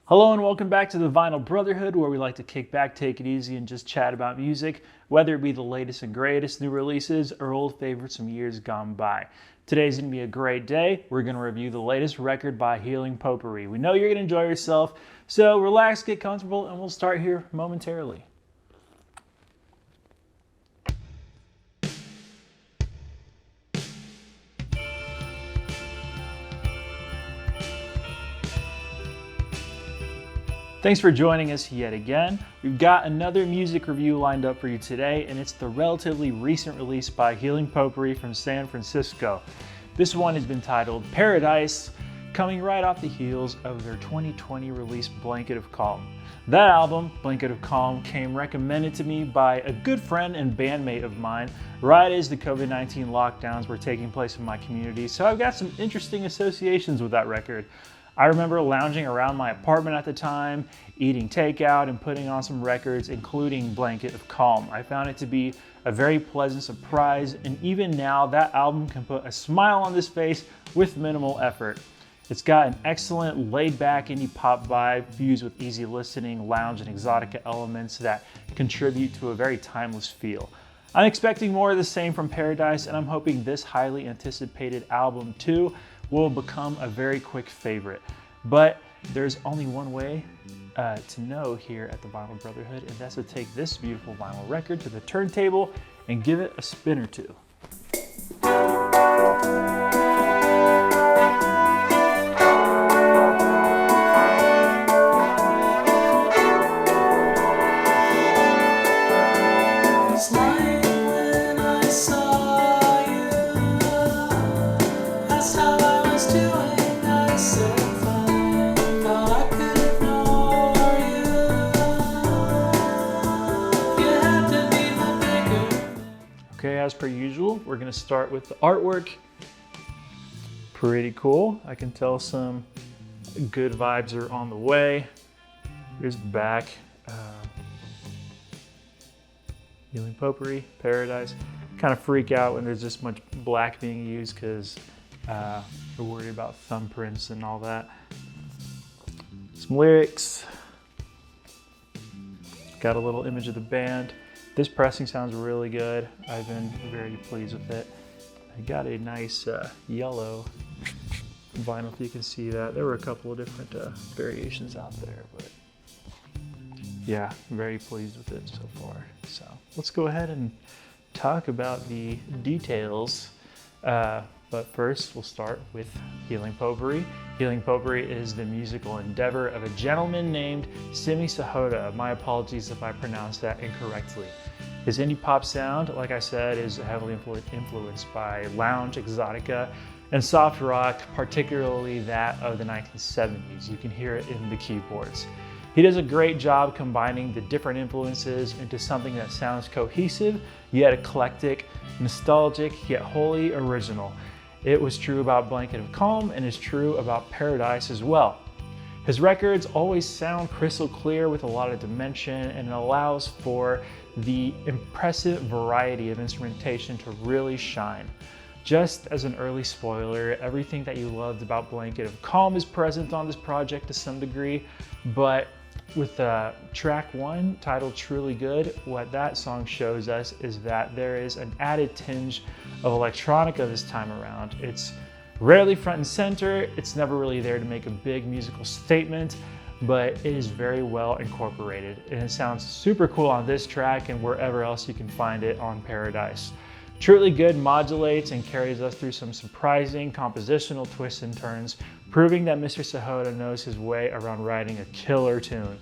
Hello and welcome back to the Vinyl Brotherhood, where we like to kick back, take it easy, and just chat about music, whether it be the latest and greatest new releases or old favorites from years gone by. Today's going to be a great day. We're going to review the latest record by Potpourri. We know you're going to enjoy yourself, so relax, get comfortable, and we'll start here momentarily. Thanks for joining us yet again. We've got another music review lined up for you today, and it's the relatively recent release by Potpourri from San Francisco. This one has been titled Paradise, coming right off the heels of their 2020 release Blanket of Calm. That album, Blanket of Calm, came recommended to me by a good friend and bandmate of mine right as the COVID-19 lockdowns were taking place in my community, so I've got some interesting associations with that record. I remember lounging around my apartment at the time, eating takeout and putting on some records, including Blanket of Calm. I found it to be a very pleasant surprise, and even now that album can put a smile on this face with minimal effort. It's got an excellent laid-back indie pop vibe fused with easy listening, lounge, and exotica elements that contribute to a very timeless feel. I'm expecting more of the same from Paradise, and I'm hoping this highly anticipated album too will become a very quick favorite. But there's only one way to know here at the Vinyl Brotherhood, and that's to take this beautiful vinyl record to the turntable and give it a spin or two. Okay, as per usual, we're going to start with the artwork. Pretty cool. I can tell some good vibes are on the way. Here's the back. Potpourri, Paradise. Kind of freak out when there's this much black being used because we're worried about thumbprints and all that. Some lyrics. Got a little image of the band. This pressing sounds really good. I've been very pleased with it. I got a nice yellow vinyl, if you can see that. There were a couple of different variations out there, but yeah, very pleased with it so far. So let's go ahead and talk about the details. But first, we'll start with Potpourri. Potpourri is the musical endeavor of a gentleman named Simi Sahota. My apologies if I pronounced that incorrectly. His indie pop sound, like I said, is heavily influenced by lounge, exotica, and soft rock, particularly that of the 1970s. You can hear it in the keyboards. He does a great job combining the different influences into something that sounds cohesive, yet eclectic, nostalgic, yet wholly original. It was true about Blanket of Calm and is true about Paradise as well. His records always sound crystal clear with a lot of dimension, and it allows for the impressive variety of instrumentation to really shine. Just as an early spoiler, everything that you loved about Blanket of Calm is present on this project to some degree, but with track 1 titled Truly Good, what that song shows us is that there is an added tinge of electronica this time around. It's rarely front and center, it's never really there to make a big musical statement, but it is very well incorporated, and it sounds super cool on this track and wherever else you can find it on Paradise. Truly Good modulates and carries us through some surprising compositional twists and turns, proving that Mr. Sahota knows his way around writing a killer tune.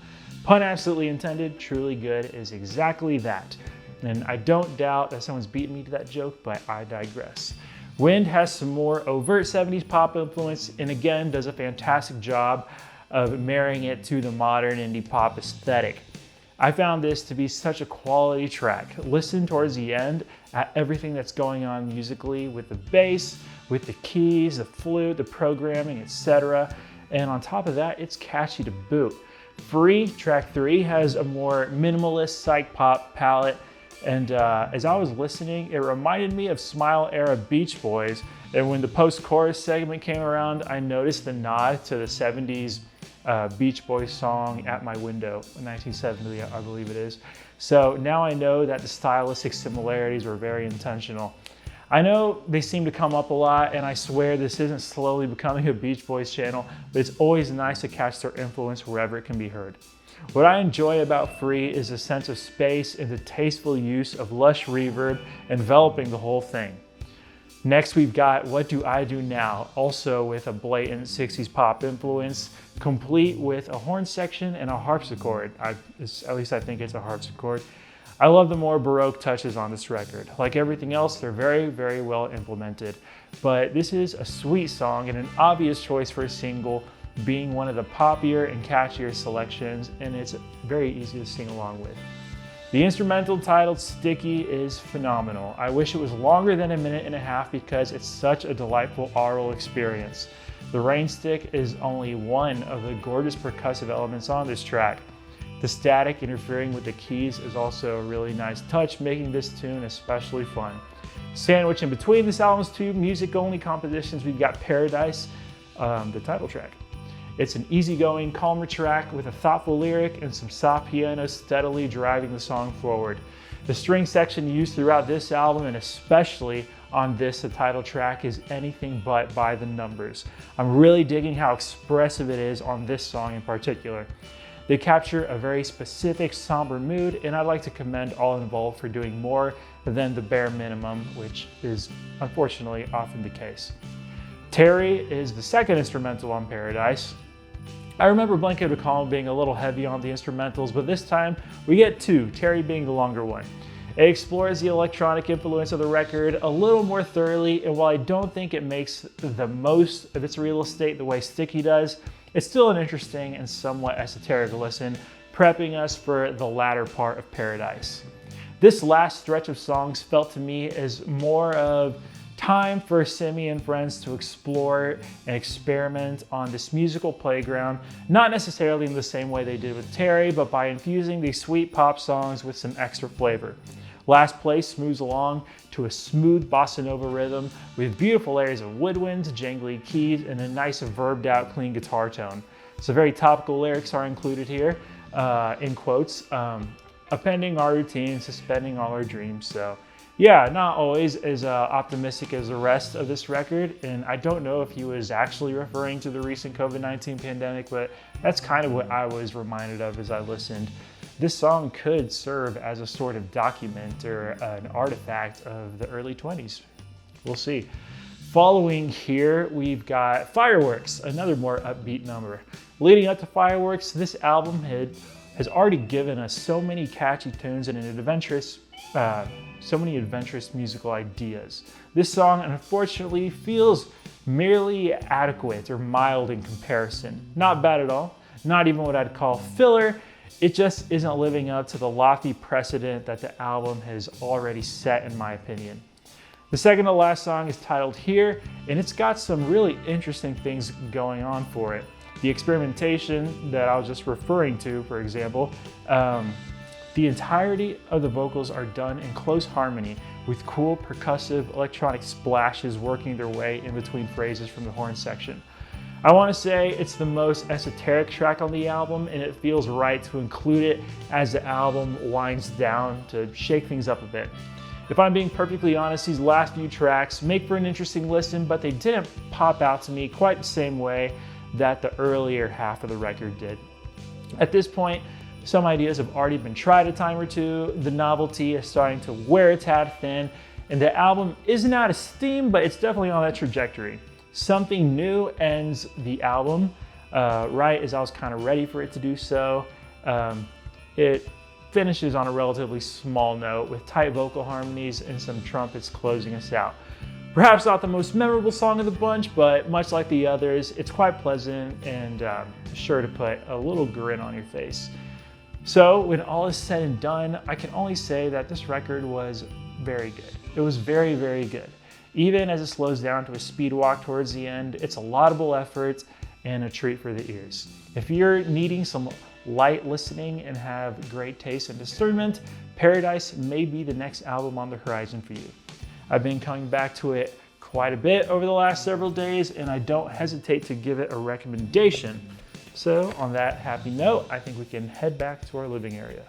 Pun absolutely intended, Truly Good is exactly that. And I don't doubt that someone's beaten me to that joke, but I digress. Wind has some more overt 70s pop influence and again does a fantastic job of marrying it to the modern indie pop aesthetic. I found this to be such a quality track. Listen towards the end at everything that's going on musically with the bass, with the keys, the flute, the programming, etc. And on top of that, it's catchy to boot. Free, track 3, has a more minimalist psych pop palette, and as I was listening, it reminded me of Smile era Beach Boys, and when the post-chorus segment came around, I noticed the nod to the 70s Beach Boys song, At My Window, 1970, I believe it is. So now I know that the stylistic similarities were very intentional. I know they seem to come up a lot, and I swear this isn't slowly becoming a Beach Boys channel, but it's always nice to catch their influence wherever it can be heard. What I enjoy about Free is a sense of space and the tasteful use of lush reverb enveloping the whole thing. Next, we've got What Do I Do Now, also with a blatant 60s pop influence, complete with a horn section and a harpsichord. At least I think it's a harpsichord. I love the more Baroque touches on this record. Like everything else, they're very, very well implemented. But this is a sweet song and an obvious choice for a single, being one of the poppier and catchier selections, and it's very easy to sing along with. The instrumental titled Sticky is phenomenal. I wish it was longer than 1.5 minutes because it's such a delightful aural experience. The rain stick is only one of the gorgeous percussive elements on this track. The static interfering with the keys is also a really nice touch, making this tune especially fun. Sandwiched in between this album's two music-only compositions, we've got Paradise, the title track. It's an easygoing, calmer track with a thoughtful lyric and some soft piano steadily driving the song forward. The string section used throughout this album, and especially on this, the title track, is anything but by the numbers. I'm really digging how expressive it is on this song in particular. They capture a very specific, somber mood, and I'd like to commend all involved for doing more than the bare minimum, which is unfortunately often the case. Terry is the second instrumental on Paradise. I remember Blanket of Calm being a little heavy on the instrumentals, but this time we get two, Terry being the longer one. It explores the electronic influence of the record a little more thoroughly, and while I don't think it makes the most of its real estate the way Sticky does, it's still an interesting and somewhat esoteric listen, prepping us for the latter part of Paradise. This last stretch of songs felt to me as more of time for Simi and friends to explore and experiment on this musical playground, not necessarily in the same way they did with Terry, but by infusing these sweet pop songs with some extra flavor. Last Place moves along to a smooth bossa nova rhythm with beautiful layers of woodwinds, jangly keys, and a nice verbed out clean guitar tone. So very topical lyrics are included here, in quotes, appending our routine, suspending all our dreams. So yeah, not always as optimistic as the rest of this record, and I don't know if he was actually referring to the recent COVID-19 pandemic, but that's kind of what I was reminded of as I listened. This song could serve as a sort of document or an artifact of the early 20s. We'll see. Following here, we've got Fireworks, another more upbeat number. Leading up to Fireworks, this album has already given us so many catchy tunes and so many adventurous musical ideas. This song, unfortunately, feels merely adequate or mild in comparison. Not bad at all, not even what I'd call filler. It just isn't living up to the lofty precedent that the album has already set, in my opinion. The second to last song is titled Here, and it's got some really interesting things going on for it. The experimentation that I was just referring to, for example, the entirety of the vocals are done in close harmony with cool percussive electronic splashes working their way in between phrases from the horn section. I want to say it's the most esoteric track on the album, and it feels right to include it as the album winds down to shake things up a bit. If I'm being perfectly honest, these last few tracks make for an interesting listen, but they didn't pop out to me quite the same way that the earlier half of the record did. At this point, some ideas have already been tried a time or two, the novelty is starting to wear a tad thin, and the album isn't out of steam, but it's definitely on that trajectory. Something new ends the album right as I was kind of ready for it to do so. It finishes on a relatively small note with tight vocal harmonies and some trumpets closing us out. Perhaps not the most memorable song of the bunch, but much like the others, it's quite pleasant and sure to put a little grin on your face. So when all is said and done, I can only say that this record was very good. It was very, very good. Even as it slows down to a speed walk towards the end, it's a laudable effort and a treat for the ears. If you're needing some light listening and have great taste and discernment, Paradise may be the next album on the horizon for you. I've been coming back to it quite a bit over the last several days, and I don't hesitate to give it a recommendation. So on that happy note, I think we can head back to our living area.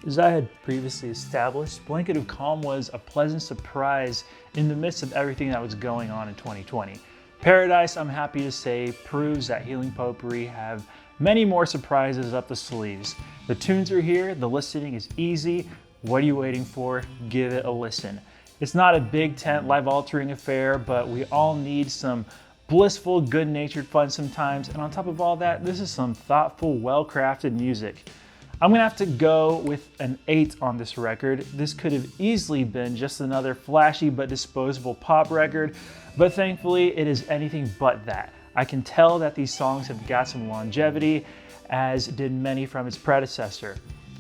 As I had previously established, Blanket of Calm was a pleasant surprise in the midst of everything that was going on in 2020. Paradise, I'm happy to say, proves that Healing Potpourri have many more surprises up the sleeves. The tunes are here, the listening is easy. What are you waiting for? Give it a listen. It's not a big tent, life-altering affair, but we all need some blissful, good-natured fun sometimes. And on top of all that, this is some thoughtful, well-crafted music. I'm gonna have to go with an 8 on this record. This could have easily been just another flashy but disposable pop record, but thankfully it is anything but that. I can tell that these songs have got some longevity, as did many from its predecessor.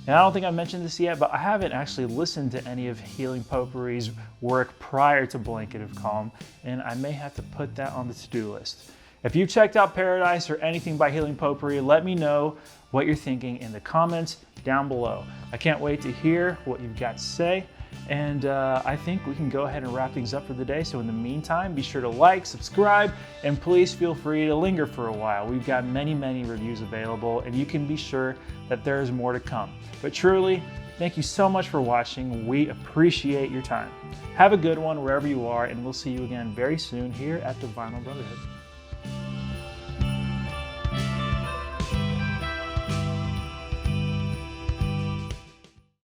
And I don't think I mentioned this yet, but I haven't actually listened to any of Healing Potpourri's work prior to Blanket of Calm, and I may have to put that on the to-do list. If you checked out Paradise or anything by Healing Potpourri, let me know what you're thinking in the comments down below. I can't wait to hear what you've got to say, and I think we can go ahead and wrap things up for the day. So in the meantime, be sure to like, subscribe, and please feel free to linger for a while. We've got many reviews available, and you can be sure that there is more to come. But truly, thank you so much for watching. We appreciate your time. Have a good one wherever you are, and we'll see you again very soon here at the Vinyl Brotherhood.